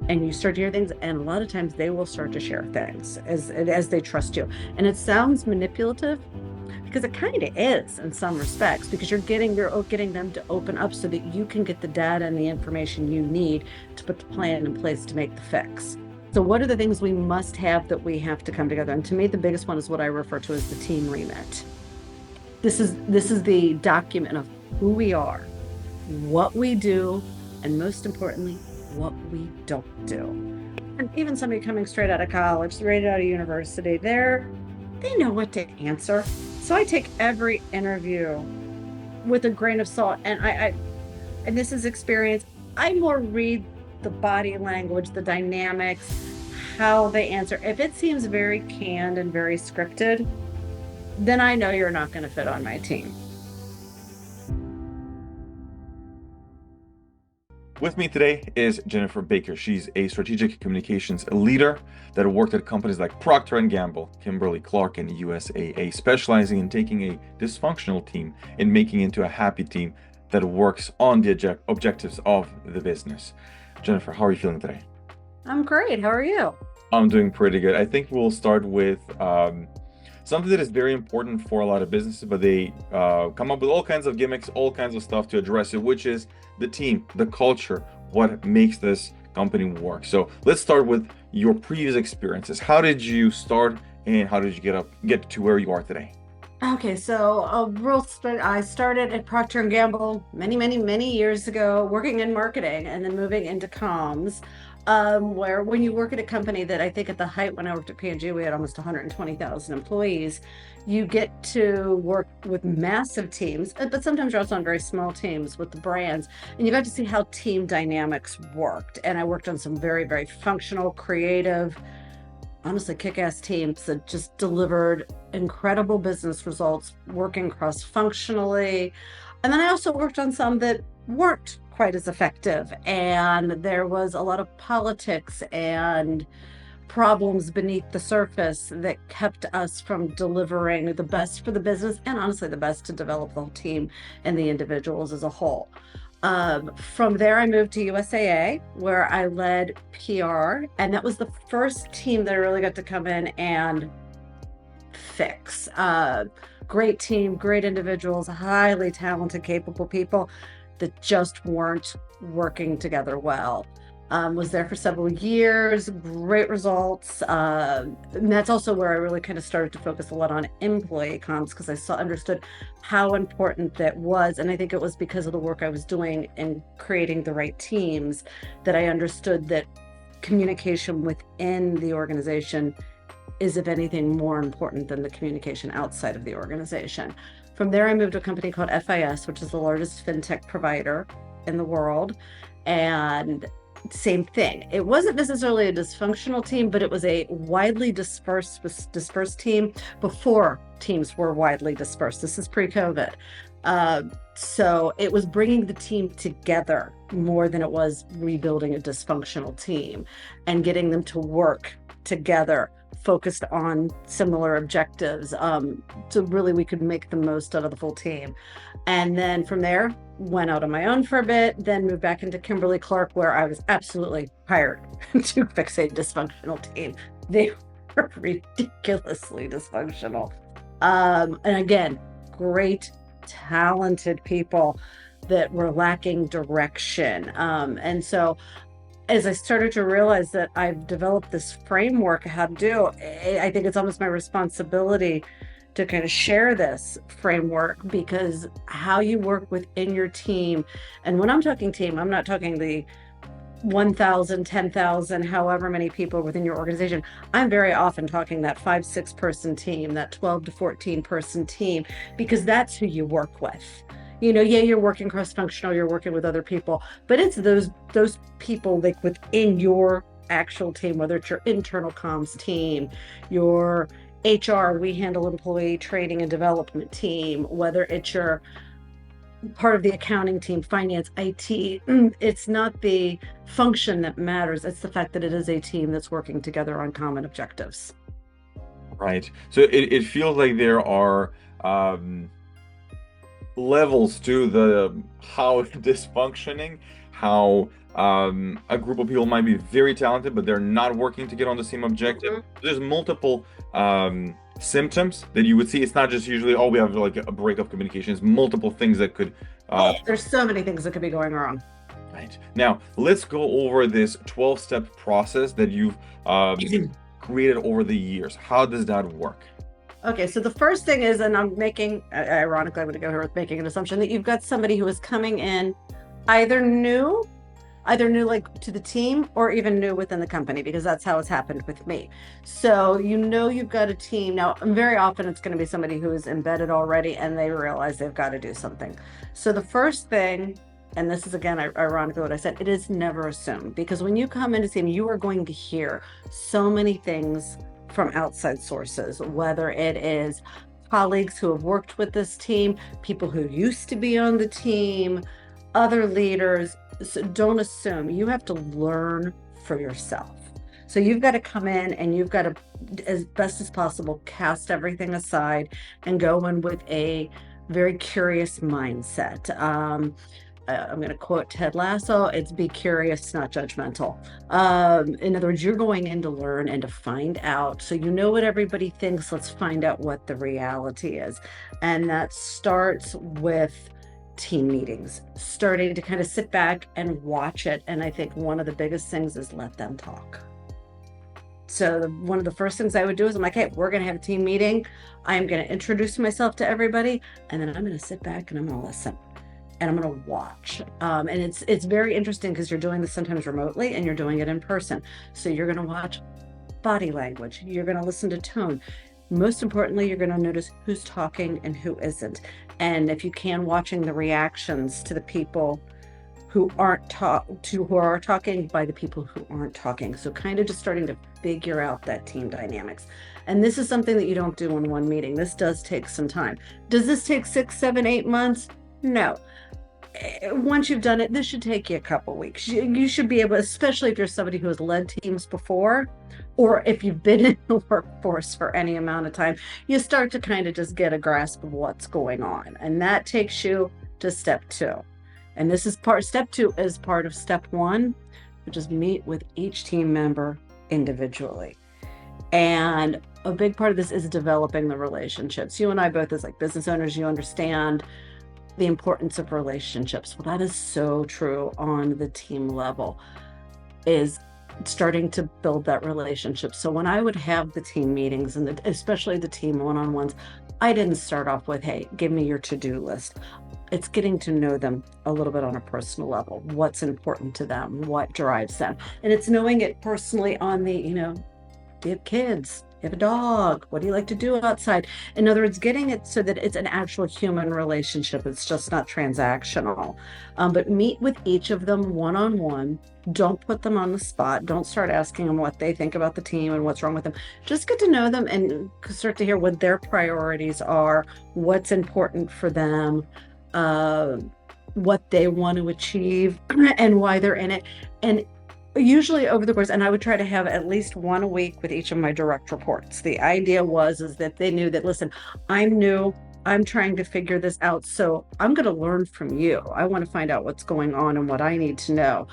and you start to hear things, and a lot of times they will start to share things as they trust you. And it sounds manipulative because it kind of is in some respects, because you're getting them to open up so that you can get the data and the information you need to put the plan in place to make the fix. So what are the things we must have that we have to come together? And to me, the biggest one is what I refer to as the team remit. This is the document of who we are, what we do, and most importantly, what we don't do. And even somebody coming straight out of college, straight out of university, they know what to answer. So I take every interview with a grain of salt, and and this is experience. I more read the body language, the dynamics, how they answer. If it seems very canned and very scripted, then I know you're not going to fit on my team. With me today is Jennifer Baker. She's a strategic communications leader that worked at companies like Procter Gamble, Kimberly-Clark, and USAA, specializing in taking a dysfunctional team and making it into a happy team that works on the objectives of the business. Jennifer, how are you feeling today? I'm great. How are you? I'm doing pretty good. I think we'll start with something that is very important for a lot of businesses, but they come up with all kinds of gimmicks, all kinds of stuff to address it, which is the team, the culture, what makes this company work. So let's start with your previous experiences. How did you start, and how did you get to where you are today? Okay, so I started at Procter & Gamble many, many, many years ago, working in marketing and then moving into comms, where when you work at a company that I think at the height when I worked at P&G, we had almost 120,000 employees, you get to work with massive teams, but sometimes you're also on very small teams with the brands, and you got to see how team dynamics worked. And I worked on some very, very functional, creative, honestly kick-ass teams that just delivered incredible business results working cross-functionally. And then I also worked on some that weren't quite as effective, and there was a lot of politics and problems beneath the surface that kept us from delivering the best for the business, and honestly the best to develop the whole team and the individuals as a whole. From there, I moved to USAA, where I led PR, and that was the first team that I really got to come in and fix. Great team, great individuals, highly talented, capable people that just weren't working together well. Was there for several years, great results. And that's also where I really kind of started to focus a lot on employee comms, because I understood how important that was. And I think it was because of the work I was doing in creating the right teams that I understood that communication within the organization is, if anything, more important than the communication outside of the organization. From there, I moved to a company called FIS, which is the largest fintech provider in the world. And same thing. It wasn't necessarily a dysfunctional team, but it was a widely dispersed team before teams were widely dispersed. This is pre-COVID. So it was bringing the team together more than it was rebuilding a dysfunctional team and getting them to work together, focused on similar objectives, so really we could make the most out of the full team. And then from there, went out on my own for a bit, then moved back into Kimberly-Clark, where I was absolutely hired to fix a dysfunctional team. They were ridiculously dysfunctional. And again, great, talented people that were lacking direction. And so as I started to realize that I've developed this framework of how to do, I think it's almost my responsibility to kind of share this framework, because how you work within your team, and when I'm talking team, I'm not talking the 1,000, 10,000, however many people within your organization. I'm very often talking that 5-6 person team, that 12 to 14 person team, because that's who you work with. Yeah, you're working cross-functional, you're working with other people, but it's those people like within your actual team, whether it's your internal comms team, your HR, we handle employee training and development team, whether it's your part of the accounting team, finance, IT. It's not the function that matters. It's the fact that it is a team that's working together on common objectives. Right. So it feels like there are levels to the how it is functioning, how a group of people might be very talented, but they're not working to get on the same objective. Mhm. There's multiple symptoms that you would see. It's not just usually, oh, we have like a break of communication. It's multiple things that could Oh, there's so many things that could be going wrong. right. Now, let's go over this 12-step process that you've created over the years. How does that work? Okay, so the first thing is, and I'm making, ironically, I'm going to go here with making an assumption that you've got somebody who is coming in either new, like to the team or even new within the company, because that's how it's happened with me. So you've got a team. Now, very often it's going to be somebody who is embedded already and they realize they've got to do something. So the first thing, and this is again ironically what I said, it is never assumed, because when you come into team, you are going to hear so many things from outside sources, whether it is colleagues who have worked with this team, people who used to be on the team, other leaders. So don't assume. You have to learn for yourself. So you've got to come in and you've got to, as best as possible, cast everything aside and go in with a very curious mindset. I'm going to quote Ted Lasso, it's be curious, not judgmental. In other words, you're going in to learn and to find out. So you know what everybody thinks, let's find out what the reality is. And that starts with team meetings, starting to kind of sit back and watch it. And I think one of the biggest things is let them talk. So one of the first things I would do is I'm like, hey, we're going to have a team meeting. I'm going to introduce myself to everybody, and then I'm going to sit back and I'm going to listen. And I'm going to watch. And it's very interesting because you're doing this sometimes remotely and you're doing it in person. So you're going to watch body language. You're going to listen to tone. Most importantly, you're going to notice who's talking and who isn't. And if you can, watching the reactions to the people who are talking by the people who aren't talking. So kind of just starting to figure out that team dynamics. And this is something that you don't do in one meeting. This does take some time. Does this take 6, 7, 8 months? No. Once you've done it, this should take you a couple weeks. You should be able, especially if you're somebody who has led teams before, or if you've been in the workforce for any amount of time, you start to kind of just get a grasp of what's going on. And that takes you to step 2. And this is step 2 is part of step 1, which is meet with each team member individually. And a big part of this is developing the relationships. You and I both, as like business owners, you understand the importance of relationships. Well, that is so true on the team level, is starting to build that relationship. So when I would have the team meetings and especially the team one-on-ones, I didn't start off with, hey, give me your to-do list. It's getting to know them a little bit on a personal level. What's important to them? What drives them? And it's knowing it personally on the, do you have kids? You have a dog? What do you like to do outside? In other words, getting it so that it's an actual human relationship. It's just not transactional. But meet with each of them one-on-one. Don't put them on the spot. Don't start asking them what they think about the team and what's wrong with them. Just get to know them and start to hear what their priorities are, what's important for them, what they want to achieve, and why they're in it. And usually over the course, and I would try to have at least one a week with each of my direct reports. The idea is that they knew that, listen, I'm new, I'm trying to figure this out, so I'm going to learn from you. I want to find out what's going on and what I need to know.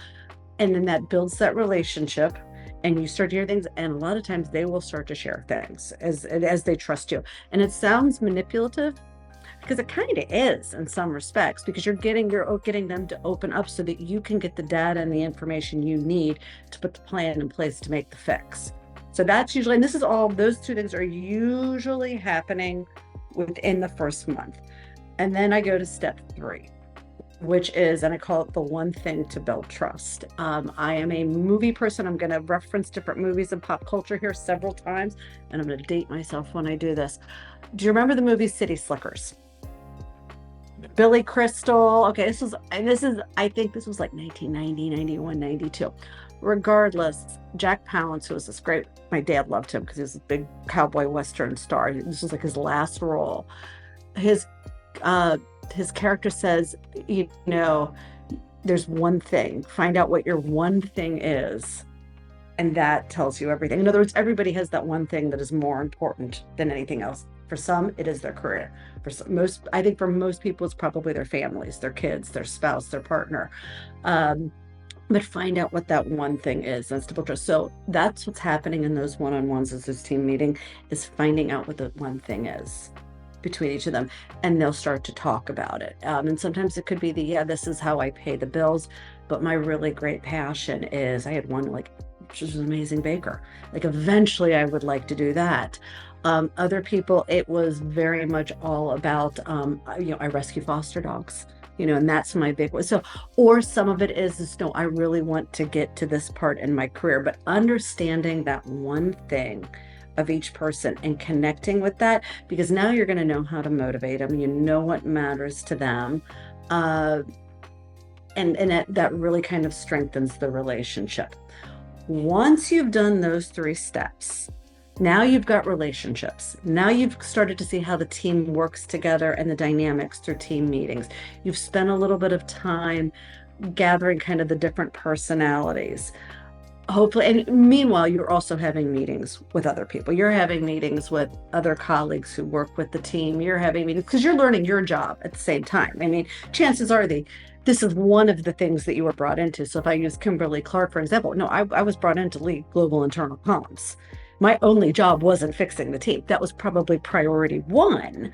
And then that builds that relationship, and you start to hear things, and a lot of times they will start to share things as they trust you. And it sounds manipulative, because it kind of is in some respects, because you're getting them to open up so that you can get the data and the information you need to put the plan in place to make the fix. So that's usually, and this is all, those 2 things are usually happening within the first month. And then I go to step 3, which is, and I call it the one thing to build trust. I am a movie person. I'm going to reference different movies and pop culture here several times, and I'm going to date myself when I do this. Do you remember the movie City Slickers? Billy Crystal. Okay, I think this was like 1990, 91, 92. Regardless, Jack Palance, who was this great, my dad loved him because he was a big cowboy western star. This was like his last role. His character says, there's one thing. Find out what your one thing is. And that tells you everything. In other words, everybody has that one thing that is more important than anything else. For some, it is their career. For some, most, I think for most people, it's probably their families, their kids, their spouse, their partner. Um, but find out what that one thing is. That's double trust. So that's what's happening in those one-on-ones as this team meeting, is finding out what the one thing is between each of them, and they'll start to talk about it. And sometimes it could be yeah, this is how I pay the bills, but my really great passion is, I had one like, she was an amazing baker. Like eventually I would like to do that. Other people, it was very much all about, I rescue foster dogs, and that's my big one. So, or some of it is no, I really want to get to this part in my career, but understanding that one thing of each person and connecting with that, because now you're going to know how to motivate them. You know what matters to them. And that really kind of strengthens the relationship. Once you've done those 3 steps, now you've got relationships. Now you've started to see how the team works together and the dynamics through team meetings. You've spent a little bit of time gathering kind of the different personalities. Hopefully, and meanwhile, you're also having meetings with other people. You're having meetings with other colleagues who work with the team. You're having meetings because you're learning your job at the same time. I mean, chances are this is one of the things that you were brought into. So if I use Kimberly-Clark, for example, no, I was brought in to lead global internal comms. My only job wasn't fixing the team. That was probably priority 1.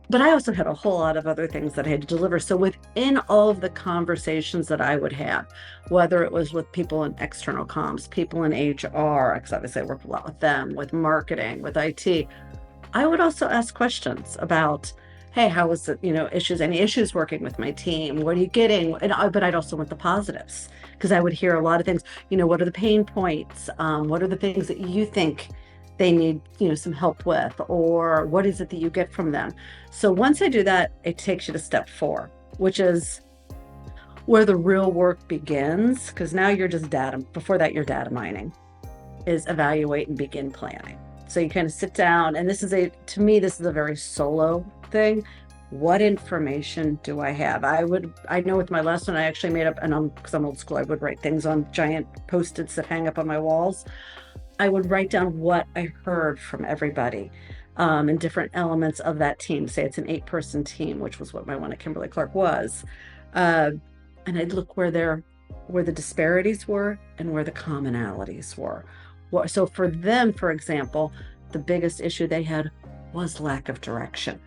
But I also had a whole lot of other things that I had to deliver. So within all of the conversations that I would have, whether it was with people in external comms, people in HR, because obviously I worked a lot with them, with marketing, with IT, I would also ask questions about, hey, how was it, any issues working with my team? What are you getting? But I'd also want the positives, because I would hear a lot of things, what are the pain points? What are the things that you think they need, some help with, or what is it that you get from them? So once I do that, it takes you to step 4, which is where the real work begins. Because now you're just before that, you're data mining, is evaluate and begin planning. So you kind of sit down, and to me, this is a very solo thing. What information do I have? I know with my last one, I actually made up, and because I'm old school, I would write things on giant Post-its that hang up on my walls. I would write down what I heard from everybody, and different elements of that team. Say it's an 8-person team, which was what my one at Kimberly-Clark was. And I'd look where the disparities were and where the commonalities were. So for them, for example, the biggest issue they had was lack of direction.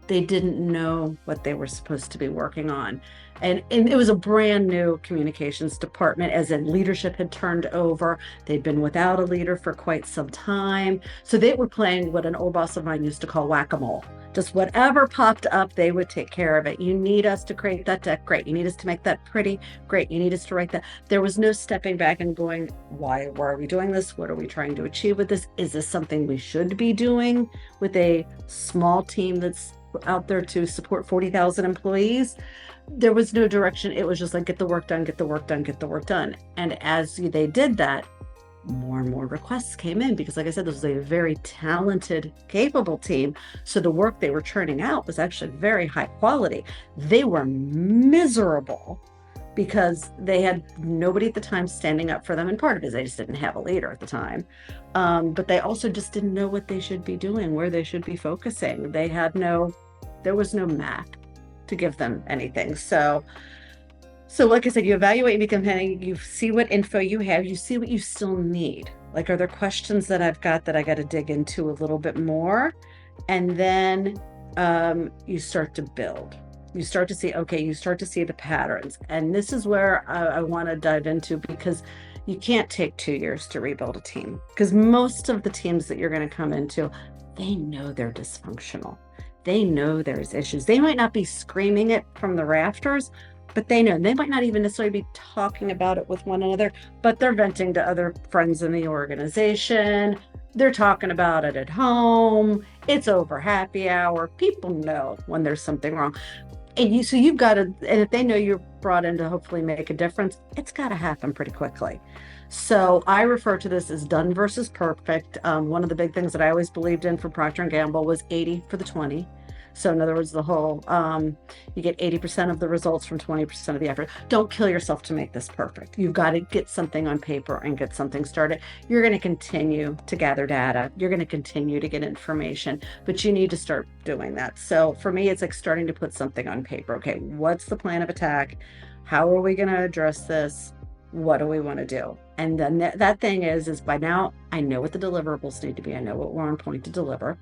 They didn't know what they were supposed to be working on. And it was a brand new communications department, as in leadership had turned over. They'd been without a leader for quite some time. So they were playing what an old boss of mine used to call whack-a-mole. Just whatever popped up, they would take care of it. You need us to create that deck? Great. You need us to make that pretty? Great. You need us to write that? There was no stepping back and going, why are we doing this? What are we trying to achieve with this? Is this something we should be doing with a small team that's out there to support 40,000 employees? There was no direction. It was just like, get the work done, get the work done, get the work done. And as they did that, more and more requests came in, because like I said, this was a very talented, capable team. So the work they were churning out was actually very high quality. They were miserable because they had nobody at the time standing up for them. And part of it is they just didn't have a leader at the time. But they also just didn't know what they should be doing, where they should be focusing. There was no map to give them anything. So like I said, you evaluate and become planning, you see what info you have, you see what you still need. Like, are there questions that I've got that I got to dig into a little bit more? And then you start to build. You start to see the patterns. And this is where I want to dive into, because you can't take 2 years to rebuild a team, because most of the teams that you're going to come into, they know they're dysfunctional. They know there's issues. They might not be screaming it from the rafters, but they know. They might not even necessarily be talking about it with one another, but they're venting to other friends in the organization. They're talking about it at home. It's over happy hour. People know when there's something wrong. And so you've got to, and if they know you're brought in to hopefully make a difference, it's got to happen pretty quickly. So I refer to this as done versus perfect. One of the big things that I always believed in for Procter & Gamble was 80 for the 20. So in other words, the whole you get 80% of the results from 20% of the effort. Don't kill yourself to make this perfect. You've got to get something on paper and get something started. You're going to continue to gather data. You're going to continue to get information, but you need to start doing that. So for me, it's like starting to put something on paper. Okay, what's the plan of attack? How are we going to address this? What do we want to do? And then that thing is by now I know what the deliverables need to be. I know what we're on point to deliver.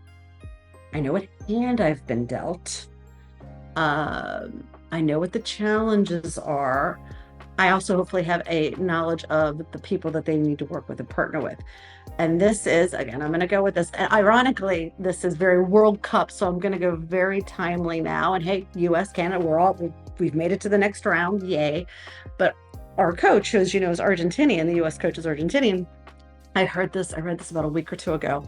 I know what hand I've been dealt. I know what the challenges are. I also hopefully have a knowledge of the people that they need to work with and partner with. And this is, again, I'm going to go with this. And ironically, this is very World Cup, so I'm going to go very timely now. And hey, US, Canada, we've made it to the next round, yay! But our coach, who as you know is Argentinian, the US coach is Argentinian. I read this about a week or two ago.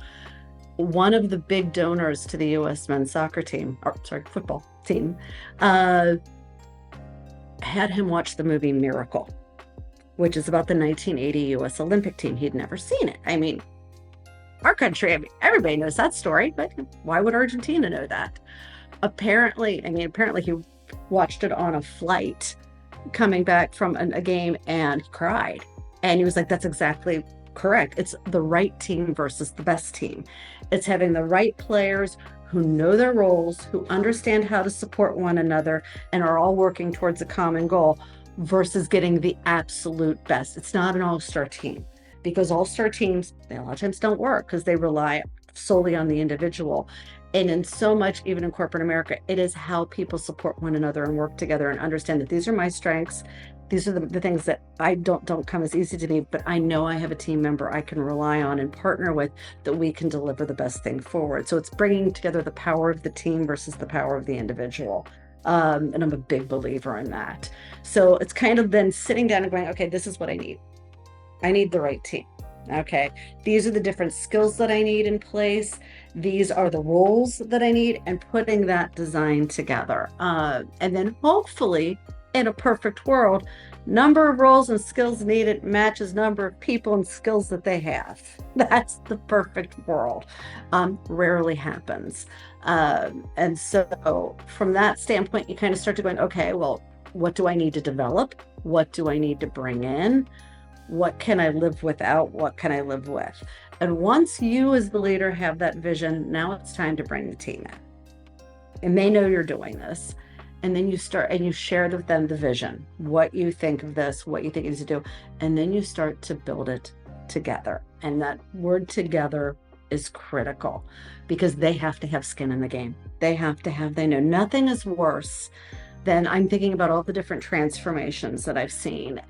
One of the big donors to the US men's soccer team, or sorry, football team, had him watch the movie Miracle, which is about the 1980 US Olympic team. He'd never seen it. I mean, our country, everybody knows that story, but why would Argentina know that? Apparently he watched it on a flight coming back from a game and cried. And he was like, that's exactly correct. It's the right team versus the best team. It's having the right players who know their roles, who understand how to support one another, and are all working towards a common goal versus getting the absolute best. It's not an all-star team, because all-star teams, a lot of times don't work because they rely solely on the individual. And in so much, even in corporate America, it is how people support one another and work together and understand that these are my strengths. These are the things that I don't come as easy to me, but I know I have a team member I can rely on and partner with that we can deliver the best thing forward. So it's bringing together the power of the team versus the power of the individual. And I'm a big believer in that. So it's kind of been sitting down and going, okay, this is what I need. I need the right team. Okay, these are the different skills that I need in place. These are the roles that I need, and putting that design together. And then hopefully, in a perfect world, number of roles and skills needed matches number of people and skills that they have. That's the perfect world. Rarely happens. And so from that standpoint, you kind of start to going, okay, well, what do I need to develop? What do I need to bring in? What can I live without? What can I live with? And once you as the leader have that vision, now it's time to bring the team in. And they know you're doing this. And then you start and you share with them the vision, what you think of this, what you think it needs to do. And then you start to build it together. And that word together is critical because they have to have skin in the game. They know nothing is worse than, I'm thinking about all the different transformations that I've seen,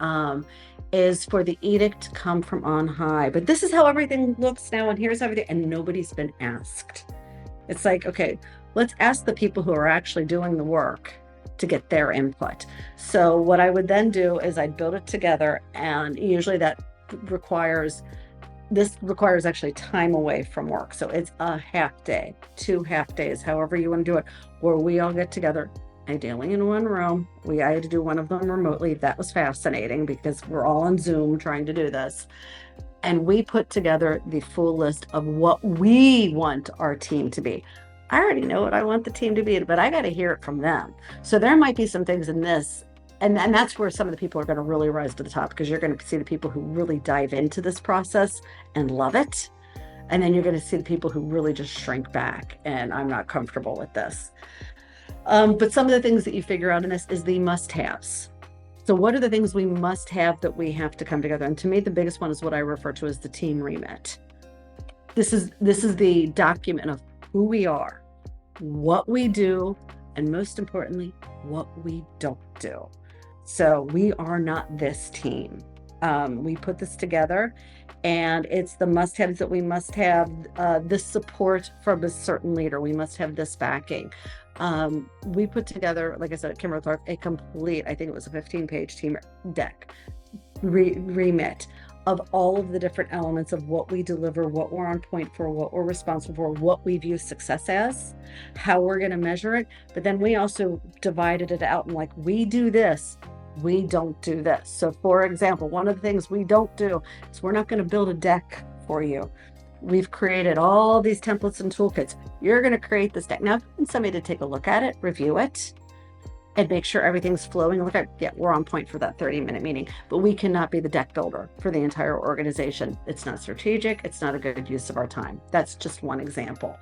is for the edict to come from on high. But this is how everything looks now, and here's everything, and nobody's been asked. It's like, okay, let's ask the people who are actually doing the work to get their input. So what I would then do is I'd build it together, and usually requires actually time away from work. So it's a half day, 2 half days, however you want to do it, where we all get together, ideally in one room. I had to do one of them remotely. That was fascinating because we're all on Zoom trying to do this. And we put together the full list of what we want our team to be. I already know what I want the team to be, but I got to hear it from them. So there might be some things in this, and that's where some of the people are going to really rise to the top, because you're going to see the people who really dive into this process and love it. And then you're going to see the people who really just shrink back and I'm not comfortable with this. But some of the things that you figure out in this is the must-haves. So what are the things we must have that we have to come together? And to me, the biggest one is what I refer to as the team remit. This is the document of who we are, what we do, and most importantly, what we don't do. So we are not this team. We put this together, and it's the must-haves that we must have. This support from a certain leader. We must have this backing. We put together, like I said, at Kimberly-Clark, a complete, I think it was a 15-page team deck, remit of all of the different elements of what we deliver, what we're on point for, what we're responsible for, what we view success as, how we're going to measure it. But then we also divided it out and like, we do this, we don't do this. So for example, one of the things we don't do is we're not going to build a deck for you. We've created all these templates and toolkits. You're going to create this deck. Now, I want somebody to take a look at it, review it, and make sure everything's flowing. Look at, yeah, we're on point for that 30-minute meeting, but we cannot be the deck builder for the entire organization. It's not strategic. It's not a good use of our time. That's just one example.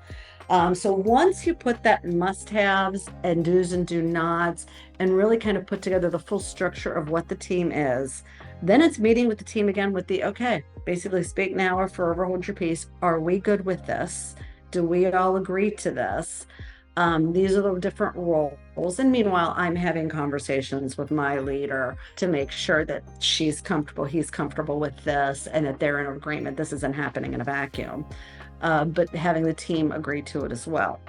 So once you put that must-haves and do's and do nots and really kind of put together the full structure of what the team is, then it's meeting with the team again with the, okay, basically speak now or forever hold your peace. Are we good with this? Do we all agree to this? These are the different roles. And meanwhile, I'm having conversations with my leader to make sure that she's comfortable, he's comfortable with this, and that they're in agreement. This isn't happening in a vacuum. But having the team agree to it as well.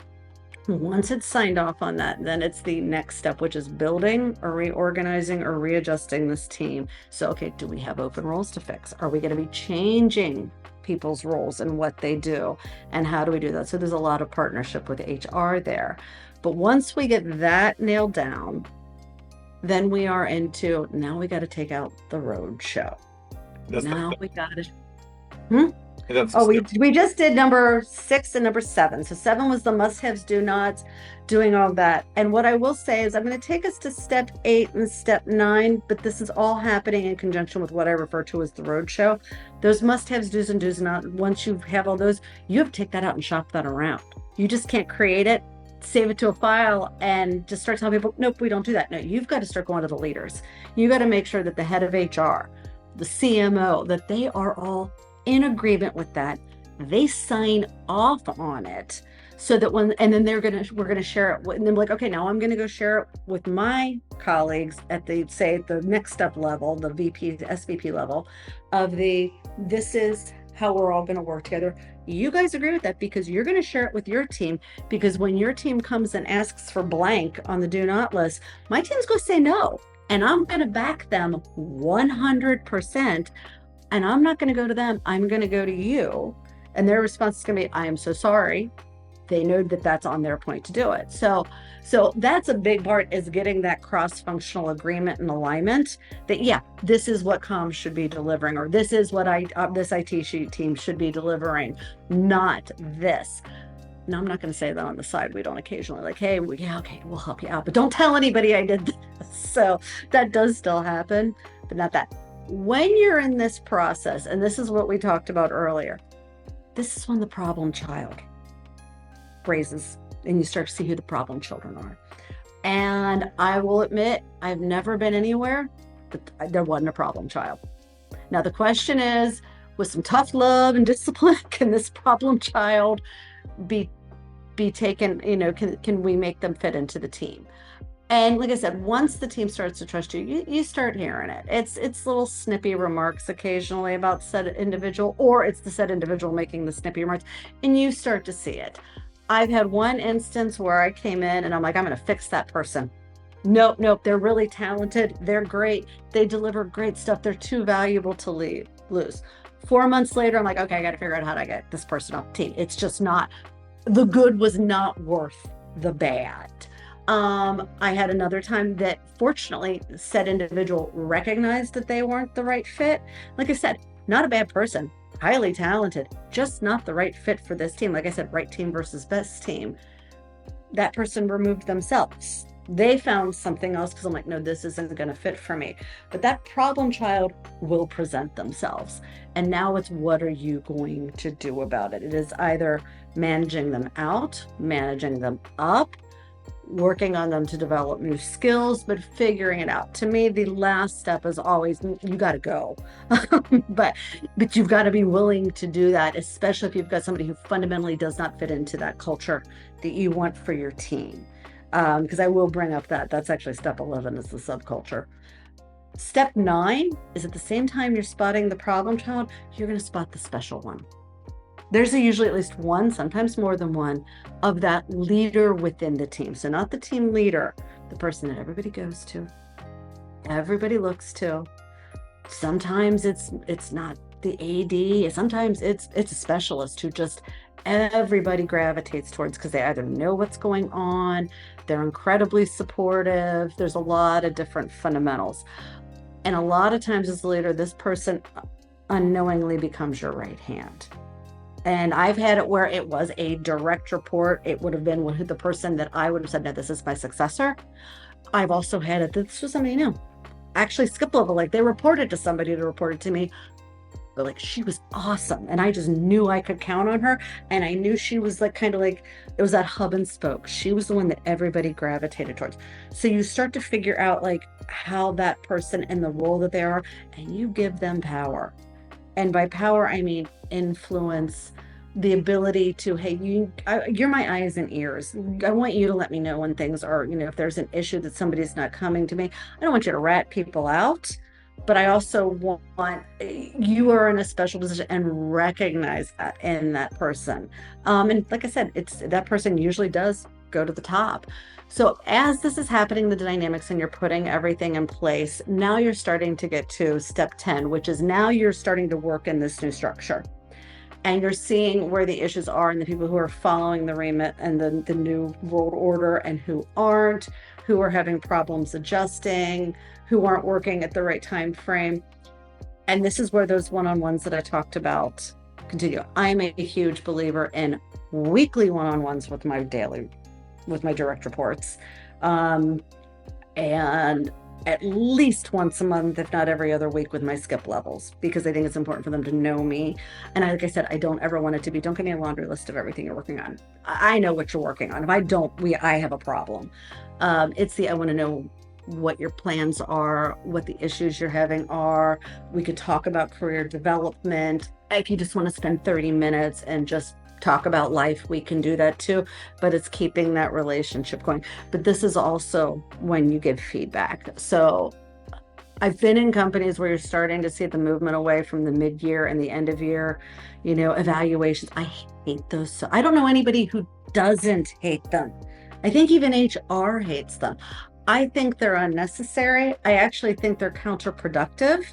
Once it's signed off on that, then it's the next step, which is building or reorganizing or readjusting this team. So, okay, do we have open roles to fix? Are we going to be changing people's roles and what they do? And how do we do that? So there's a lot of partnership with HR there. But once we get that nailed down, then we are into, now we got to take out the road show. That's Now we got to, that's Oh, we just did number 6 and number 7. So 7 was the must-haves, do nots, doing all that. And what I will say is I'm going to take us to step 8 and step 9, but this is all happening in conjunction with what I refer to as the roadshow. Those must-haves, do's and do's not. Once you have all those, you have to take that out and shop that around. You just can't create it, save it to a file, and just start telling people, nope, we don't do that. No, you've got to start going to the leaders. You got to make sure that the head of HR, the CMO, that they are all in agreement with that. They sign off on it so that and then we're going to share it and then like, okay, now I'm going to go share it with my colleagues at the next step level, the VP, the SVP level of this is how we're all going to work together. You guys agree with that because you're going to share it with your team, because when your team comes and asks for blank on the do not list, my team's going to say no, and I'm going to back them 100%. And I'm not going to go to them. I'm going to go to you. And their response is going to be, I am so sorry. They know that that's on their point to do it. So that's a big part, is getting that cross-functional agreement and alignment that, yeah, this is what comms should be delivering, or this is what this IT team should be delivering, not this. Now, I'm not going to say that on the side. We don't occasionally like, hey, okay, we'll help you out, but don't tell anybody I did this. So that does still happen, but not that. When you're in this process, and this is what we talked about earlier, this is when the problem child raises and you start to see who the problem children are. And I will admit, I've never been anywhere that there wasn't a problem child. Now, the question is, with some tough love and discipline, can this problem child be taken, can we make them fit into the team? And like I said, once the team starts to trust you, you start hearing it. It's little snippy remarks occasionally about said individual, or it's the said individual making the snippy remarks, and you start to see it. I've had one instance where I came in and I'm like, I'm going to fix that person. Nope, they're really talented. They're great. They deliver great stuff. They're too valuable to lose. 4 months later, I'm like, okay, I got to figure out how to get this person off the team. It's just not, the good was not worth the bad. I had another time that fortunately said individual recognized that they weren't the right fit. Like I said, not a bad person, highly talented, just not the right fit for this team. Like I said, right team versus best team. That person removed themselves. They found something else because I'm like, no, this isn't going to fit for me. But that problem child will present themselves. And now it's, what are you going to do about it? It is either managing them out, managing them up, working on them to develop new skills, but figuring it out. To me, the last step is always, you got to go. but you've got to be willing to do that, especially if you've got somebody who fundamentally does not fit into that culture that you want for your team. Because I will bring up that's actually step 11 is the subculture. Step 9 is at the same time you're spotting the problem child, you're going to spot the special one. There's usually at least one, sometimes more than one, of that leader within the team. So not the team leader, the person that everybody goes to, everybody looks to. Sometimes it's not the AD. Sometimes it's a specialist who just everybody gravitates towards because they either know what's going on, they're incredibly supportive. There's a lot of different fundamentals. And a lot of times as a leader, this person unknowingly becomes your right hand. And I've had it where it was a direct report. It would have been the person that I would have said, no, this is my successor. I've also had it that this was somebody new. Actually, skip level, like they reported to somebody to report it to me, but like she was awesome. And I just knew I could count on her. And I knew she was like kind of like it was that hub and spoke. She was the one that everybody gravitated towards. So you start to figure out like how that person and the role that they are, and you give them power. And by power, I mean influence, the ability to, hey, you're my eyes and ears. I want you to let me know when things are, if there's an issue that somebody's not coming to me. I don't want you to rat people out, but I also want you are in a special position and recognize that in that person. And like I said, it's that person usually does go to the top. So as this is happening, the dynamics, and you're putting everything in place, now you're starting to get to step 10, which is now you're starting to work in this new structure. And you're seeing where the issues are and the people who are following the remit and the new world order and who aren't, who are having problems adjusting, who aren't working at the right time frame. And this is where those one-on-ones that I talked about continue. I'm a huge believer in weekly one-on-ones with my direct reports. And at least once a month, if not every other week, with my skip levels, because I think it's important for them to know me. And like I said, I don't ever want it to be, don't give me a laundry list of everything you're working on. I know what you're working on. If I don't, I have a problem. I want to know what your plans are, what the issues you're having are. We could talk about career development. If you just want to spend 30 minutes and just talk about life, we can do that too, but it's keeping that relationship going. But this is also when you give feedback. So I've been in companies where you're starting to see the movement away from the mid-year and the end of year, evaluations. I hate those. So I don't know anybody who doesn't hate them. I think even HR hates them. I think they're unnecessary. I actually think they're counterproductive,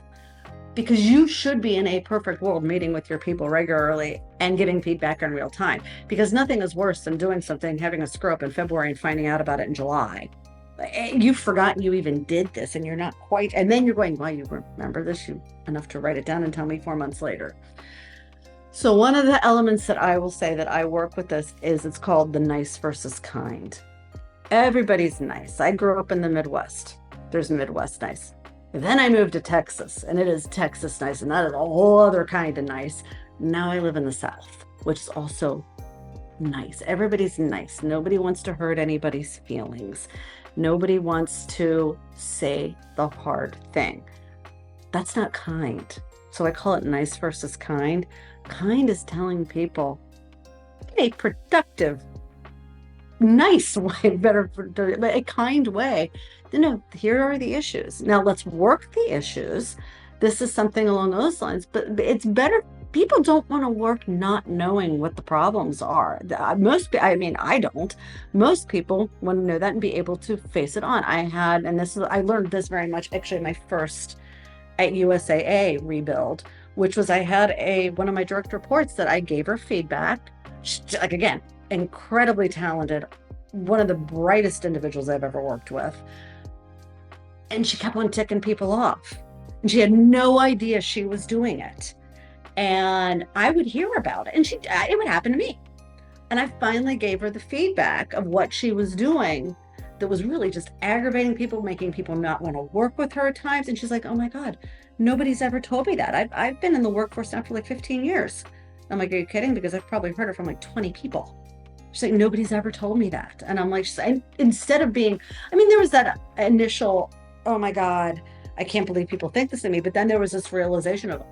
because you should be in a perfect world meeting with your people regularly and giving feedback in real time, because nothing is worse than doing something, having a screw up in February and finding out about it in July. You've forgotten you even did this and you're not quite, and then you're going, well, you remember this enough to write it down and tell me 4 months later. So one of the elements that I will say that I work with this is it's called the nice versus kind. Everybody's nice. I grew up in the Midwest. There's Midwest nice. Then I moved to Texas, and it is Texas nice, and that is a whole other kind of nice. Now I live in the South, which is also nice. Everybody's nice. Nobody wants to hurt anybody's feelings. Nobody wants to say the hard thing. That's not kind. So I call it nice versus kind. Kind is telling people in a productive, nice way, a kind way. Here are the issues. Now let's work the issues. This is something along those lines, but it's better. People don't want to work not knowing what the problems are. I don't. Most people want to know that and be able to face it on. I learned this very much actually my first at USAA rebuild, which was I had one of my direct reports that I gave her feedback. Like, again, incredibly talented, one of the brightest individuals I've ever worked with. And she kept on ticking people off. And she had no idea she was doing it. And I would hear about it. And it would happen to me. And I finally gave her the feedback of what she was doing that was really just aggravating people, making people not want to work with her at times. And she's like, oh my God, nobody's ever told me that. I've been in the workforce now for like 15 years. I'm like, are you kidding? Because I've probably heard it from like 20 people. She's like, nobody's ever told me that. And I'm like, instead of being, there was that initial, oh my God, I can't believe people think this of me. But then there was this realization of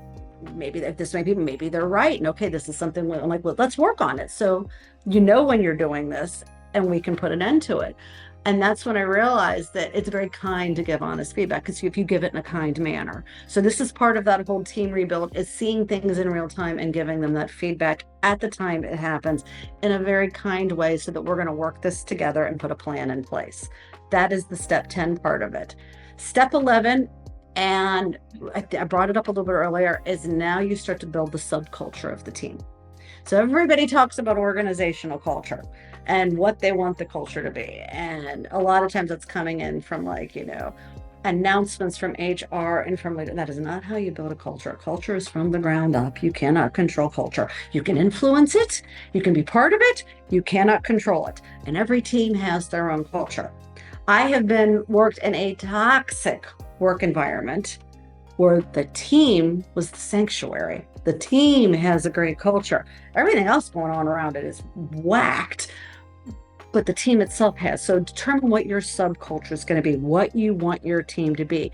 maybe they're right. And okay, this is something I'm like, well, let's work on it. So when you're doing this and we can put an end to it. And that's when I realized that it's very kind to give honest feedback, because if you give it in a kind manner. So this is part of that whole team rebuild, is seeing things in real time and giving them that feedback at the time it happens in a very kind way, so that we're going to work this together and put a plan in place. That is the step 10 part of it. Step 11, and I brought it up a little bit earlier, is now you start to build the subculture of the team. So everybody talks about organizational culture and what they want the culture to be. And a lot of times it's coming in from like, announcements from HR and from leader. That is not how you build a culture. Culture is from the ground up. You cannot control culture. You can influence it. You can be part of it. You cannot control it. And every team has their own culture. I have been worked in a toxic work environment where the team was the sanctuary. The team has a great culture. Everything else going on around it is whacked, but the team itself has. So determine what your subculture is going to be, what you want your team to be.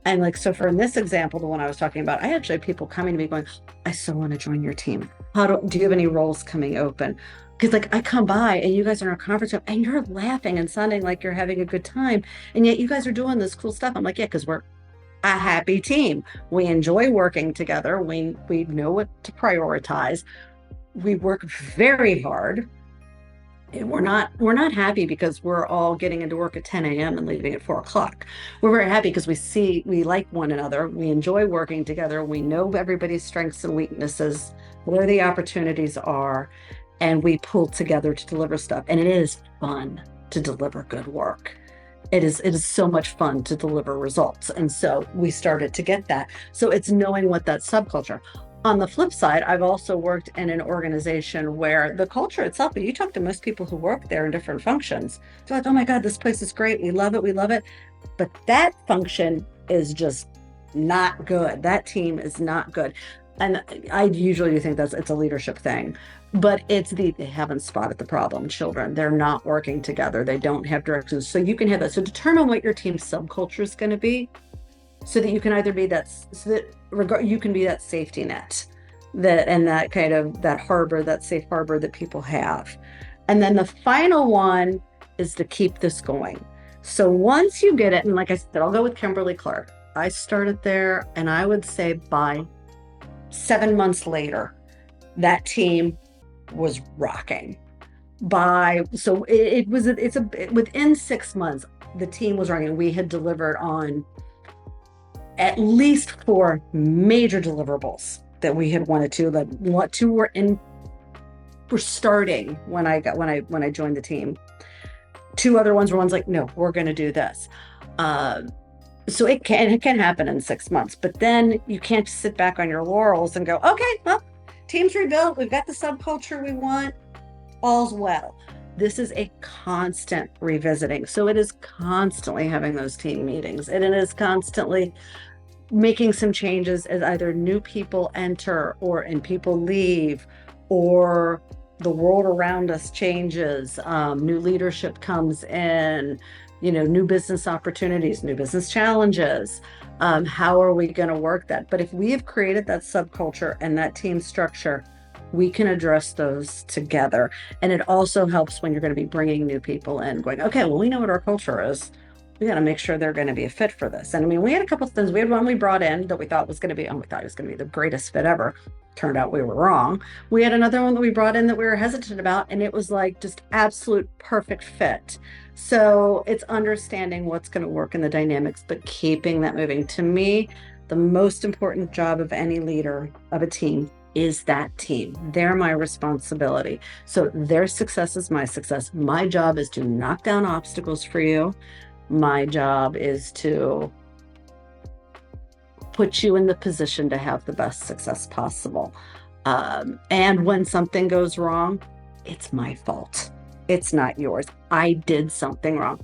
And like, so for in this example, the one I was talking about, I actually had people coming to me going, I so want to join your team. Do you have any roles coming open? Because like I come by and you guys are in a conference room and you're laughing and sounding like you're having a good time. And yet you guys are doing this cool stuff. I'm like, yeah, because we're a happy team. We enjoy working together. We know what to prioritize. We work very hard. We're not happy because we're all getting into work at 10 a.m. and leaving at 4 o'clock. We're very happy because we like one another. We enjoy working together. We know everybody's strengths and weaknesses, where the opportunities are, and we pull together to deliver stuff. And it is fun to deliver good work. It is so much fun to deliver results. And so we started to get that. So it's knowing what that subculture. On the flip side, I've also worked in an organization where the culture itself, but you talk to most people who work there in different functions, they're like, oh my God, this place is great. We love it. We love it. But that function is just not good. That team is not good. And I usually think it's a leadership thing, but they haven't spotted the problem. Children, they're not working together. They don't have directions. So you can have that. So determine what your team's subculture is going to be, so that you can either be you can be that safety net, that kind of that safe harbor that people have. And then the final one is to keep this going. So once you get it, and like I said, I'll go with Kimberly-Clark. I started there, and I would say by 7 months later, that team was rocking. Within 6 months, the team was rocking. We had delivered on at least 4 major deliverables that we had wanted to. Like, 2 were starting when I joined the team. 2 other ones were ones like, no, we're going to do this. So it can happen in 6 months, but then you can't just sit back on your laurels and go, okay, well, team's rebuilt. We've got the subculture we want. All's well. This is a constant revisiting. So it is constantly having those team meetings, and it is constantly making some changes as either new people enter and people leave, or the world around us changes, new leadership comes in, new business opportunities, new business challenges. How are we going to work that? But if we have created that subculture and that team structure, we can address those together. And it also helps when you're going to be bringing new people in, going, okay, well, we know what our culture is. We got to make sure they're going to be a fit for this. And I mean, we had a couple of things. We had one we brought in that we thought was going to be, we thought it was going to be the greatest fit ever. Turned out we were wrong. We had another one that we brought in that we were hesitant about, and it was like just absolute perfect fit. So it's understanding what's going to work in the dynamics, but keeping that moving. To me, the most important job of any leader of a team is that team. They're my responsibility. So their success is my success. My job is to knock down obstacles for you. My job is to put you in the position to have the best success possible. And when something goes wrong, it's my fault. It's not yours. I did something wrong.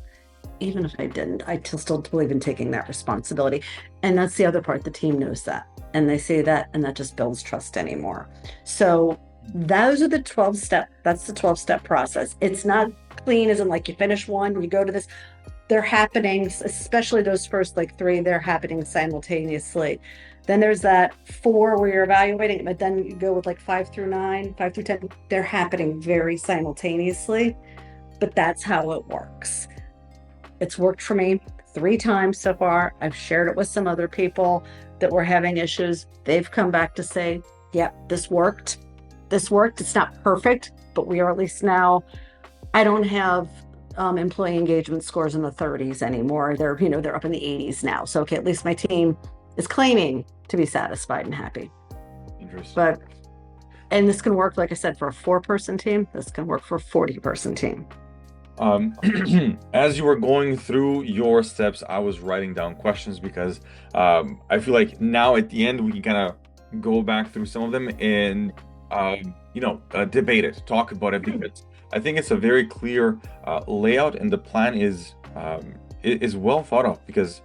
Even if I didn't, I still believe in taking that responsibility. And that's the other part. The team knows that. And they say that, and that just builds trust anymore. So those are the 12-step. That's the 12-step process. It's not clean as in like you finish one, you go to this. They're happening, especially those first 3, they're happening simultaneously. Then there's that 4 where you're evaluating, but then you go with 5 through 9, 5 through 10, they're happening very simultaneously, but that's how it works. It's worked for me 3 times so far. I've shared it with some other people that were having issues. They've come back to say, yep, this worked. This worked. It's not perfect, but we are at least now, I don't have employee engagement scores in the 30s anymore. They're up in the 80s now. So okay, at least my team is claiming to be satisfied and happy. Interesting. And this can work, like I said, for a 4-person team. This can work for a 40-person team. Um, as you were going through your steps, I was writing down questions because I feel like now at the end we can kind of go back through some of them and debate it, talk about it because I think it's a very clear layout and the plan is well thought of because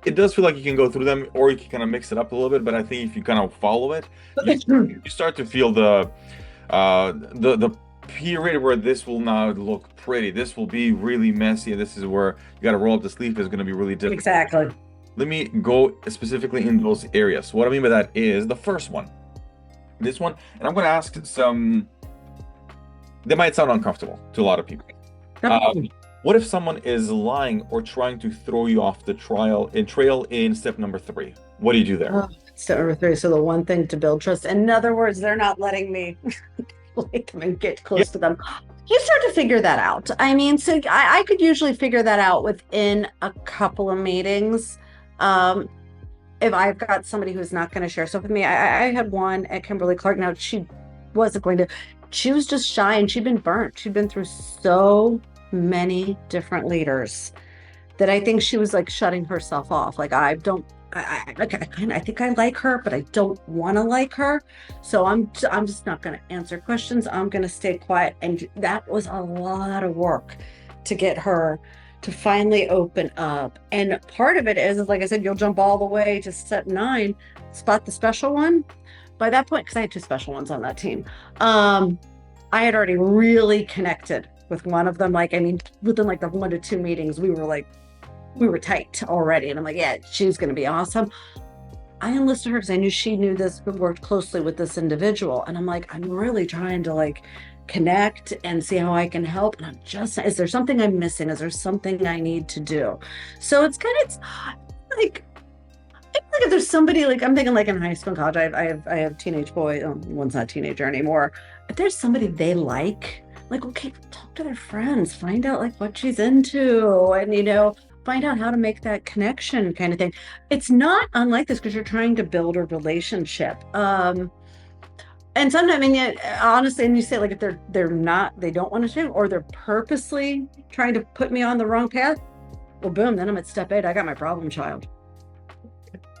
it does feel like you can go through them or you can kind of mix it up a little bit. But I think if you kind of follow it, you start to feel the period where this will now look pretty. This will be really messy, and this is where you got to roll up the sleeve. Is going to be really difficult. Exactly. Let me go specifically in those areas. So what I mean by that is the first one, this one, and I'm going to ask some. They might sound uncomfortable to a lot of people. What if someone is lying or trying to throw you off the trail in step number 3? What do you do there? Step number 3. So the one thing to build trust. In other words, they're not letting me like them and get close to them. You start to figure that out. I mean, so I could usually figure that out within a couple of meetings. If I've got somebody who's not going to share stuff with me, I had one at Kimberly-Clark. Now she wasn't going to. She was just shy and she'd been burnt. She'd been through so many different leaders that I think she was like shutting herself off. Like I think I like her, but I don't want to like her. So I'm just not going to answer questions. I'm going to stay quiet. And that was a lot of work to get her to finally open up. And part of it is like I said, you'll jump all the way to step 9, spot the special one. By that point, because I had 2 special ones on that team, I had already really connected with one of them. Like, I mean, within like the 1 to 2 meetings, we were tight already. And I'm like, yeah, she's going to be awesome. I enlisted her because I knew she knew this, worked closely with this individual. And I'm like, I'm really trying to like connect and see how I can help. And I'm just, is there something I'm missing? Is there something I need to do? So it's like, if there's somebody like I'm thinking like in high school and college, I have teenage boy. One's not a teenager anymore. If there's somebody they like okay, talk to their friends, find out like what she's into, and find out how to make that connection kind of thing. It's not unlike this because you're trying to build a relationship. And sometimes, I mean, honestly, and you say like if they don't want to share, or they're purposely trying to put me on the wrong path. Well, boom, then I'm at step 8. I got my problem child.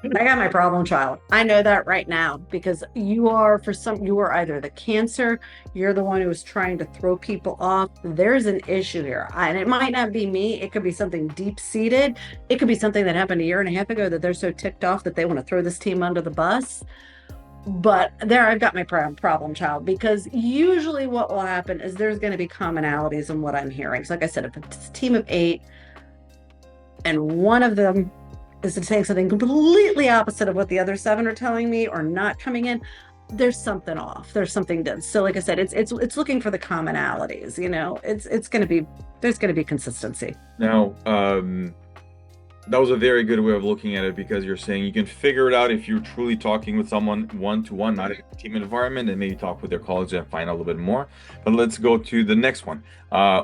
I know that right now because you are either the cancer, you're the one who is trying to throw people off. There's an issue here. And it might not be me. It could be something deep seated. It could be something that happened a year and a half ago that they're so ticked off that they want to throw this team under the bus. But there I've got my problem child because usually what will happen is there's going to be commonalities in what I'm hearing. So like I said, if it's a team of 8 and one of them is saying something completely opposite of what the other 7 are telling me or not coming in, there's something off. There's something done. So like I said, it's looking for the commonalities, there's going to be consistency. Now, that was a very good way of looking at it because you're saying you can figure it out if you're truly talking with someone one-to-one, not in a team environment, and maybe talk with their colleagues and find out a little bit more. But let's go to the next one.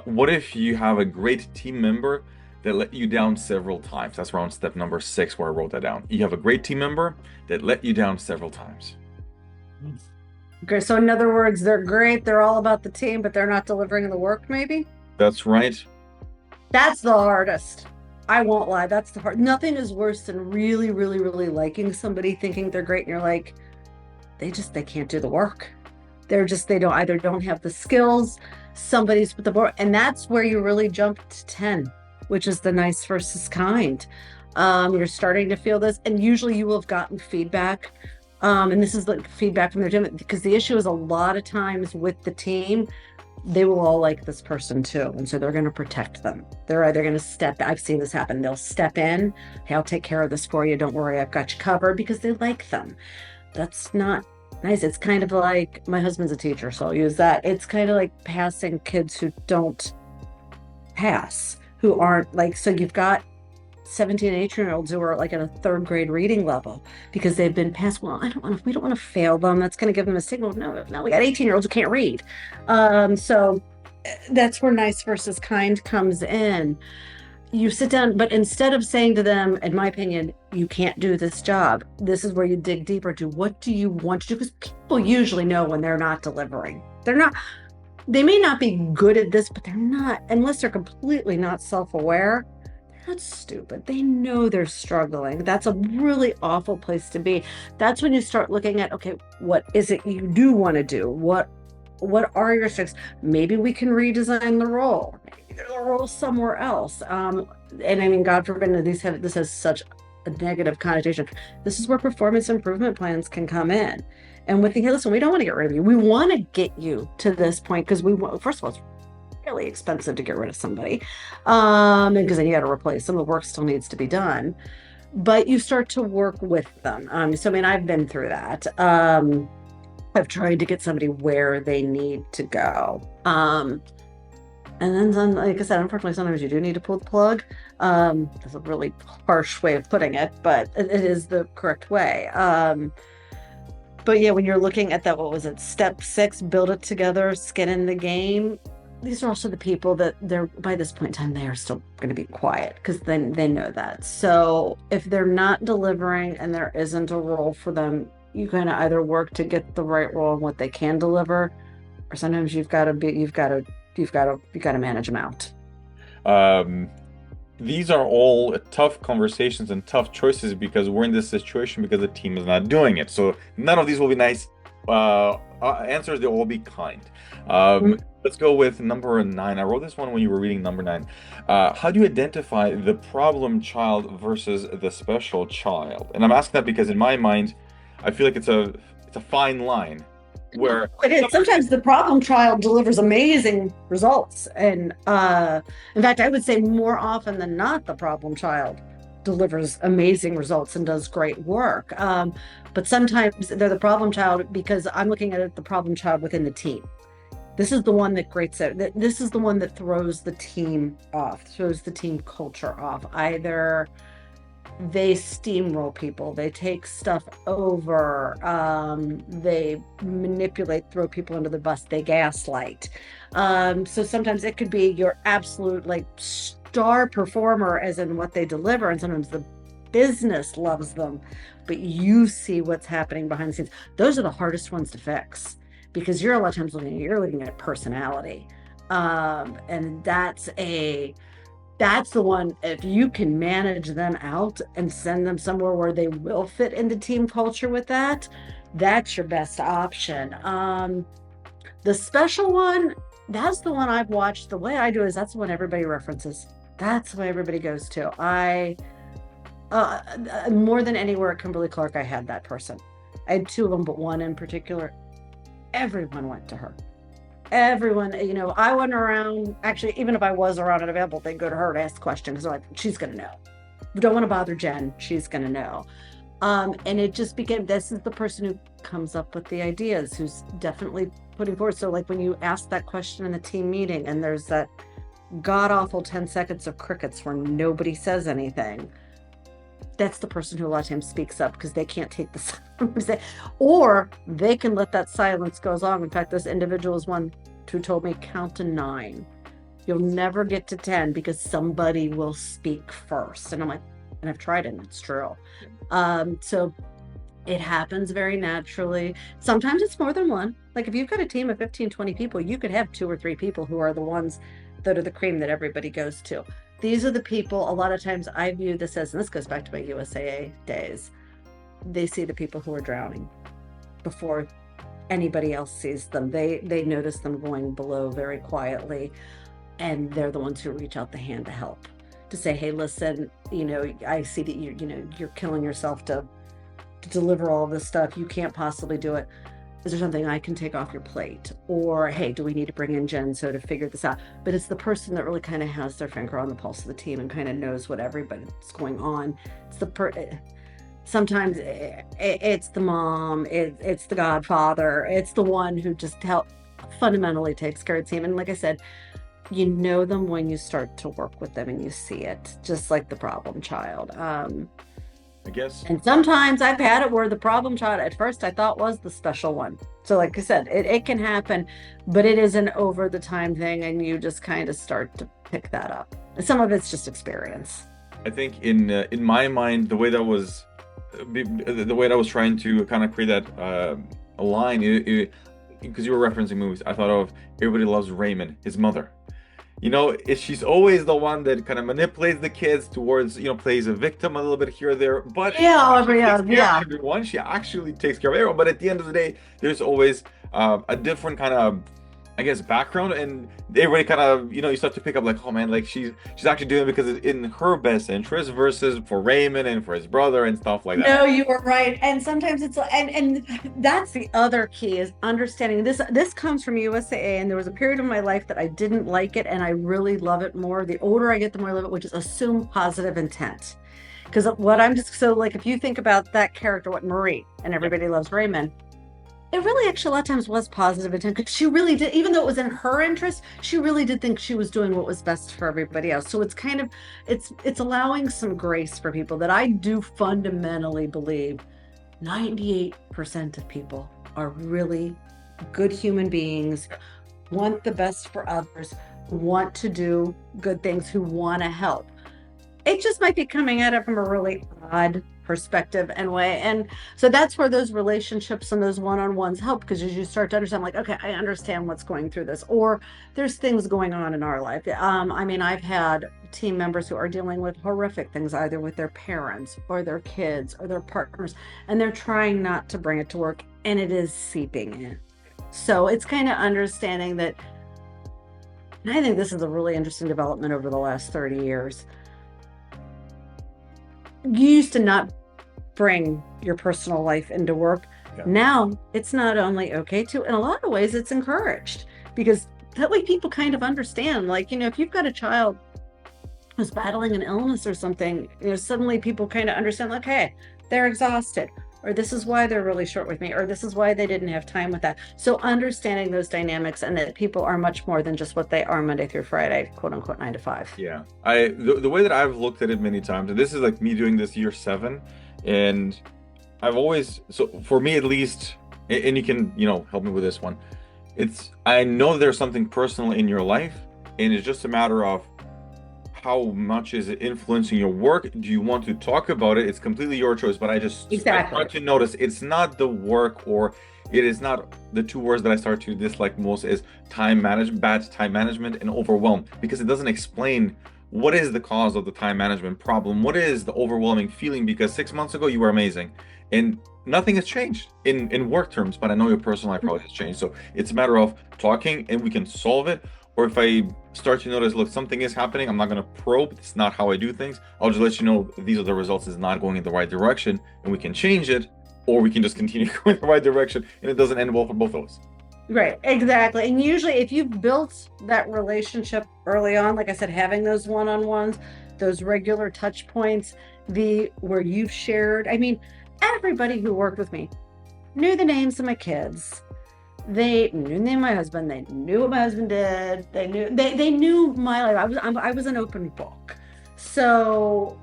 What if you have a great team member that let you down several times? That's around step number 6 where I wrote that down. You have a great team member that let you down several times. Okay, so in other words, they're great. They're all about the team, but they're not delivering the work, maybe? That's right. That's the hardest. I won't lie. That's the hard. Nothing is worse than really, really, really liking somebody, thinking they're great, and you're like, they can't do the work. They don't have the skills. Somebody's with the board, and that's where you really jump to 10. Which is the nice versus kind. You're starting to feel this, and usually you will have gotten feedback. And this is like feedback from their team, because the issue is a lot of times with the team, they will all like this person too. And so they're going to protect them. They're either going to I've seen this happen. They'll step in. Hey, I'll take care of this for you. Don't worry, I've got you covered, because they like them. That's not nice. It's kind of like, my husband's a teacher, so I'll use that. It's kind of like passing kids who don't pass. Who aren't like, so you've got 17 and 18-year-olds who are like at a 3rd grade reading level because they've been passed. Well, we don't want to fail them. That's going to give them a signal. No, we got 18-year-olds who can't read. So that's where nice versus kind comes in. You sit down, but instead of saying to them, in my opinion, you can't do this job, this is where you dig deeper to what do you want to do? Because people usually know when they're not delivering. They're not. they may not be good at this, but they're not, unless they're completely not self-aware, they're not stupid. They know they're struggling. That's a really awful place to be. That's when you start looking at, okay, what is it you do want to do? What are your strengths? Maybe we can redesign the role. Maybe there's a role somewhere else. And I mean, God forbid, this has such a negative connotation. This is where performance improvement plans can come in. And with the, hey, listen, we don't want to get rid of you. We want to get you to this point because we want, first of all, it's really expensive to get rid of somebody. And because then you got to replace them. The work still needs to be done. But you start to work with them. So I mean, I've been through that. I've tried to get somebody where they need to go. And then, like I said, unfortunately, sometimes you do need to pull the plug. That's a really harsh way of putting it, but it is the correct way. But yeah, when you're looking at that, what was it? Step 6, build it together, skin in the game. These are also the people that they're, by this point in time, they are still going to be quiet because then they know that. So if they're not delivering and there isn't a role for them, you kind of either work to get the right role and what they can deliver, or sometimes you've got to manage them out. Um, these are all tough conversations and tough choices because we're in this situation because the team is not doing it. So none of these will be nice answers. They'll all be kind. Let's go with number 9. I wrote this one when you were reading number 9. How do you identify the problem child versus the special child? And I'm asking that because in my mind, I feel like it's a fine line where It is. Sometimes the problem child delivers amazing results. And in fact, I would say more often than not, the problem child delivers amazing results and does great work. But sometimes they're the problem child because I'm looking at it, the problem child within the team. This is the one that grates it. This is the one that throws the team off, throws the team culture off. Either they steamroll people, they take stuff over, they manipulate, throw people under the bus, they gaslight. So sometimes it could be your absolute like star performer as in what they deliver, and sometimes the business loves them, but you see what's happening behind the scenes. Those are the hardest ones to fix because you're a lot of times looking at personality. And that's the one, if you can manage them out and send them somewhere where they will fit into team culture with that, that's your best option. The special one, that's the one I've watched. The way I do is that's the one everybody references. That's the way everybody goes to. More than anywhere at Kimberly-Clark, I had that person. I had 2 of them, but one in particular, everyone went to her. Everyone, I wasn't around. Actually, even if I was around and available, they'd go to her to ask questions. They're like, she's going to know. We don't want to bother Jen. She's going to know. And it just became, this is the person who comes up with the ideas, who's definitely putting forward. So like when you ask that question in a team meeting and there's that god awful 10 seconds of crickets where nobody says anything, that's the person who a lot of times speaks up because they can't take the silence, or they can let that silence go on. In fact, this individual is one who told me count to 9. You'll never get to 10 because somebody will speak first. And I'm like, and I've tried it and it's true. So it happens very naturally. Sometimes it's more than one. Like if you've got a team of 15, 20 people, you could have 2 or 3 people who are the ones that are the cream that everybody goes to. These are the people, a lot of times I view this as, and this goes back to my USAA days, they see the people who are drowning before anybody else sees them. They notice them going below very quietly, and they're the ones who reach out the hand to help, to say, hey, listen, I see that you're killing yourself to deliver all of this stuff. You can't possibly do it. Is there something I can take off your plate? Or, hey, do we need to bring in Jen so to figure this out? But it's the person that really kind of has their finger on the pulse of the team and kind of knows what everybody's going on. It's sometimes it's the mom, it's the godfather, it's the one who just fundamentally takes care of the team. And like I said, you know them when you start to work with them and you see it, just like the problem child. I guess. And sometimes I've had it where the problem child at first I thought was the special one. So like I said, it can happen, but it is an over the time thing and you just kind of start to pick that up. And some of it's just experience. I think in my mind, the way that was trying to kind of create that a line, because you were referencing movies, I thought of Everybody Loves Raymond, his mother. She's always the one that kind of manipulates the kids towards, plays a victim a little bit here or there, but she Yeah, actually takes care of yeah. everyone. She actually takes care of everyone. But at the end of the day, there's always a different kind of, I guess, background, and everybody kind of, you start to pick up like, oh man, like she's actually doing it because it's in her best interest versus for Raymond and for his brother and stuff like that. No, you were right. And sometimes it's and that's the other key is understanding this. This comes from USAA, and there was a period of my life that I didn't like it, and I really love it more. The older I get, the more I love it, which is assume positive intent. Because what I'm just so like, if you think about that character, what Marie and Yeah. Everybody Loves Raymond, it really actually a lot of times was positive intent because she really did, even though it was in her interest, she really did think she was doing what was best for everybody else. So it's kind of it's allowing some grace for people that I do fundamentally believe 98% of people are really good human beings, want the best for others, want to do good things, who want to help. It just might be coming at it from a really odd perspective and way. And so that's where those relationships and those one-on-ones help, because as you start to understand, like, okay, I understand what's going through this, or there's things going on in our life. I mean, I've had team members who are dealing with horrific things, either with their parents or their kids or their partners, and they're trying not to bring it to work, and it is seeping in. So it's kind of understanding that, and I think this is a really interesting development over the last 30 years. You used to not bring your personal life into work. Yeah. Now it's not only okay to, in a lot of ways, it's encouraged, because that way people kind of understand, like, if you've got a child who's battling an illness or something, suddenly people kind of understand, like, hey, they're exhausted, or this is why they're really short with me, or this is why they didn't have time with that. So understanding those dynamics, and that people are much more than just what they are Monday through Friday, quote unquote, 9 to 5. Yeah. The way that I've looked at it many times, and this is like me doing this year 7, and I've always, so for me at least, and you can, help me with this one. I know there's something personal in your life, and it's just a matter of how much is it influencing your work. Do you want to talk about it? It's completely your choice, but I start to notice it's not the work, or it is not the two words that I start to dislike most is bad time management, and overwhelm, because it doesn't explain what is the cause of the time management problem. What is the overwhelming feeling? Because 6 months ago you were amazing, and nothing has changed in work terms, but I know your personal life probably has changed. So it's a matter of talking, and we can solve it. Or if I start to notice, look, something is happening, I'm not going to probe. It's not how I do things. I'll just let you know these are the results. It's not going in the right direction, and we can change it, or we can just continue going in the right direction, and it doesn't end well for both of us. Right, exactly. And usually, if you've built that relationship early on, like I said, having those one-on-ones, those regular touch points, where you've shared, I mean, everybody who worked with me knew the names of my kids. They knew the name of my husband. They knew what my husband did. They knew my life. I was an open book. So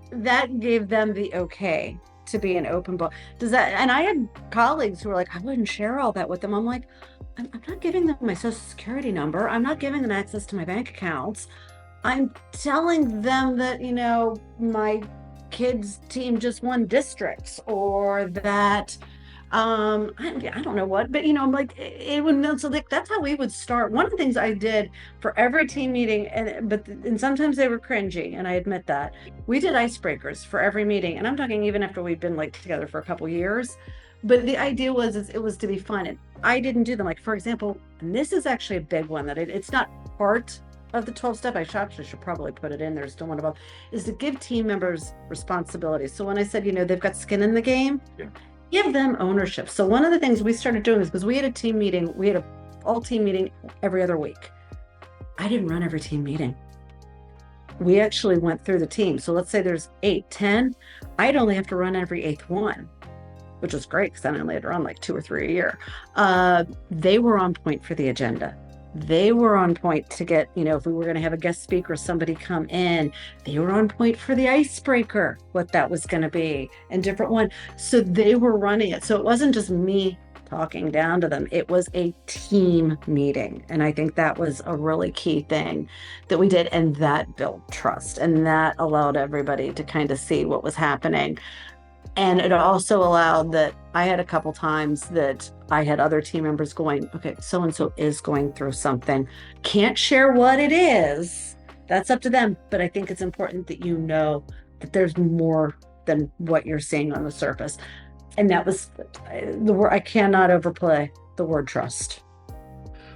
that gave them the okay to be an open book. And I had colleagues who were like, I wouldn't share all that with them. I'm like, I'm not giving them my social security number. I'm not giving them access to my bank accounts. I'm telling them that, my kids' team just won districts, or that I don't know what, but I'm like, it would, so like, that's how we would start. One of the things I did for every team meeting, and sometimes they were cringy, and I admit that, we did icebreakers for every meeting. And I'm talking even after we've been like together for a couple years. But the idea was, it was to be fun. And I didn't do them. Like, for example, and this is actually a big one that it's not part of the 12 step. I should probably put it in there. Still one of them is to give team members responsibilities. So when I said, they've got skin in the game, Yeah. Give them ownership. So one of the things we started doing is, because we had a team meeting, we had a all team meeting every other week. I didn't run every team meeting. We actually went through the team. So let's say there's 8, 10. I'd only have to run every 8th one, which was great, because then I only had to run like 2 or 3 a year. They were on point for the agenda. They were on point to get, if we were going to have a guest speaker, somebody come in, they were on point for the icebreaker, what that was going to be, and different one. So they were running it. So it wasn't just me talking down to them. It was a team meeting. And I think that was a really key thing that we did. And that built trust, and that allowed everybody to kind of see what was happening. And it also allowed that I had a couple times that I had other team members going, okay, so and so is going through something. Can't share what it is. That's up to them. But I think it's important that you know that there's more than what you're seeing on the surface. And that was the word. I cannot overplay the word trust.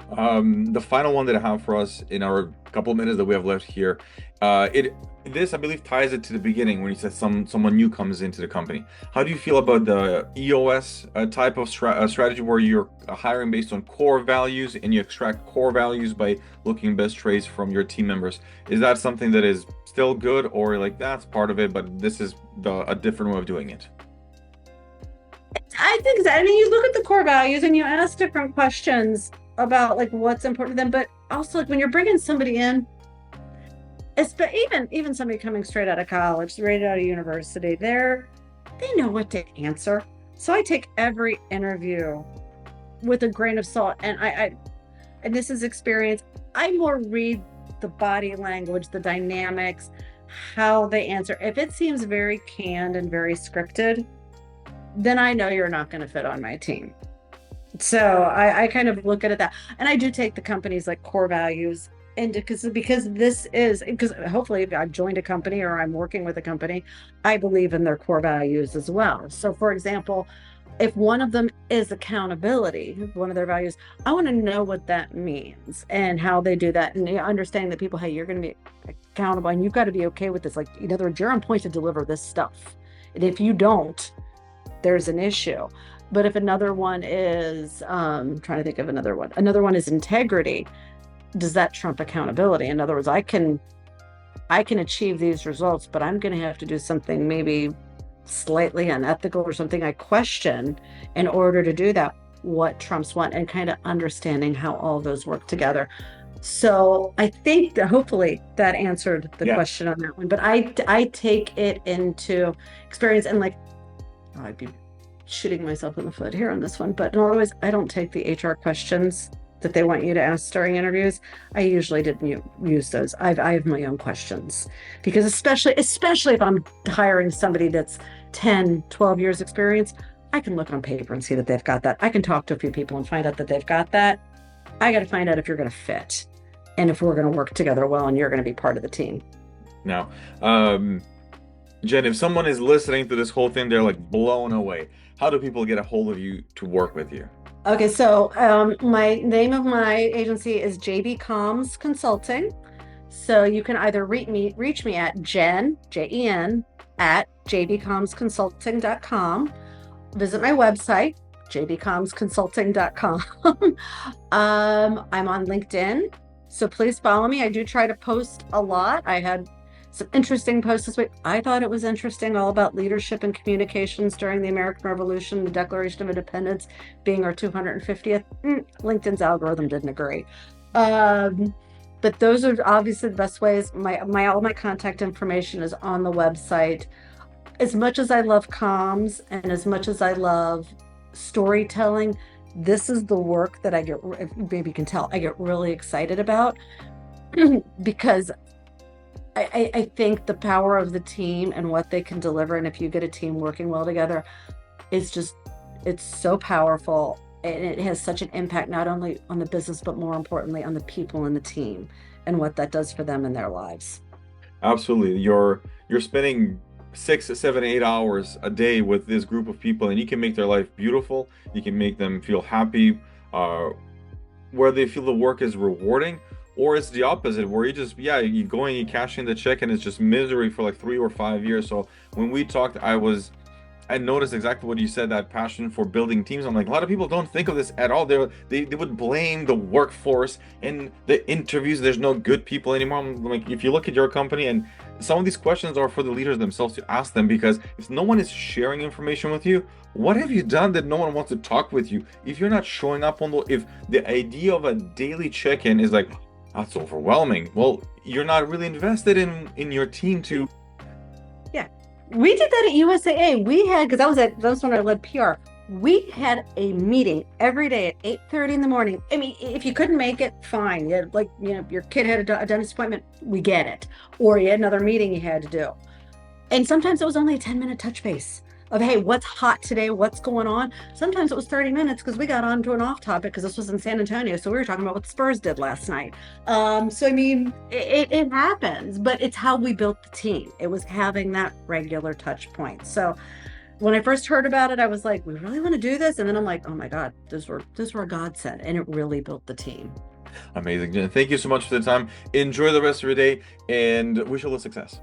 The final one that I have for us in our couple of minutes that we have left here, it this I believe ties it to the beginning when you said someone new comes into the company. How do you feel about the EOS type of strategy where you're hiring based on core values and you extract core values by looking best traits from your team members? Is that something that is still good, or like that's part of it, but this is a different way of doing it? I think that, I mean, you look at the core values and you ask different questions about like what's important to them, but also like when you're bringing somebody in, it's, but even somebody coming straight out of college, straight out of university, they know what to answer. So I take every interview with a grain of salt, and and this is experience. I more read the body language, the dynamics, how they answer. If it seems very canned and very scripted, then I know you're not going to fit on my team. So I kind of look at it that, and I do take the company's like core values into because this is because hopefully if I've joined a company or I'm working with a company, I believe in their core values as well. So for example, if one of them is accountability, one of their values, I want to know what that means and how they do that, and understanding that people, hey, you're going to be accountable and you've got to be okay with this. Like, in other words, you're on point to deliver this stuff, and if you don't, there's an issue. But if another one is, trying to think of another one is integrity. Does that trump accountability? In other words, I can achieve these results, but I'm going to have to do something maybe slightly unethical or something I question in order to do that. What trumps what, and kind of understanding how all those work together. So I think that hopefully that answered the Yeah. question on that one. But I take it into experience, and like, I'd be shooting myself in the foot here on this one, but in other ways, I don't take the HR questions that they want you to ask during interviews. I usually didn't use those. I have my own questions, because especially if I'm hiring somebody that's 10, 12 years experience, I can look on paper and see that they've got that. I can talk to a few people and find out that they've got that. I got to find out if you're going to fit and if we're going to work together well and you're going to be part of the team. Now, Jen, if someone is listening to this whole thing, they're like blown away. How do people get a hold of you to work with you? Okay, so my name of my agency is JB Comms Consulting. So you can either reach me at Jen, at jbcommsconsulting.com. Visit my website, jbcommsconsulting.com. I'm on LinkedIn, so please follow me. I do try to post a lot. I had some interesting posts this week. I thought it was interesting, all about leadership and communications during the American Revolution, the Declaration of Independence being our 250th. LinkedIn's algorithm didn't agree. But those are obviously the best ways. My all my contact information is on the website. As much as I love comms and as much as I love storytelling, this is the work that I get, maybe you can tell, I get really excited about because I think the power of the team and what they can deliver, and if you get a team working well together, it's so powerful, and it has such an impact not only on the business, but more importantly on the people in the team and what that does for them in their lives. Absolutely. You're spending 6, 7, 8 hours a day with this group of people, and you can make their life beautiful. You can make them feel happy, where they feel the work is rewarding, or it's the opposite, where you go and you cash in the check and it's just misery for like 3 or 5 years. So when we talked, I noticed exactly what you said, that passion for building teams. I'm like, a lot of people don't think of this at all. They would blame the workforce and the interviews. There's no good people anymore. I'm like, if you look at your company, and some of these questions are for the leaders themselves to ask them, because if no one is sharing information with you, what have you done that no one wants to talk with you? If you're not showing up if the idea of a daily check-in is like, that's overwhelming, well, you're not really invested in your team to. Yeah, we did that at USAA. We had, because that was when I led PR. We had a meeting every day at 8:30 in the morning. I mean, if you couldn't make it, fine. You had, like, your kid had a dentist appointment, we get it. Or you had another meeting you had to do. And sometimes it was only a 10-minute touch base. of, hey, what's hot today? What's going on? Sometimes it was 30 minutes because we got onto an off topic because this was in San Antonio. So we were talking about what the Spurs did last night. So I mean, it happens, but it's how we built the team. It was having that regular touch point. So when I first heard about it, I was like, we really want to do this? And then I'm like, oh my God, those were a godsend. And it really built the team. Amazing, Jen. Thank you so much for the time. Enjoy the rest of your day and wish you all the success.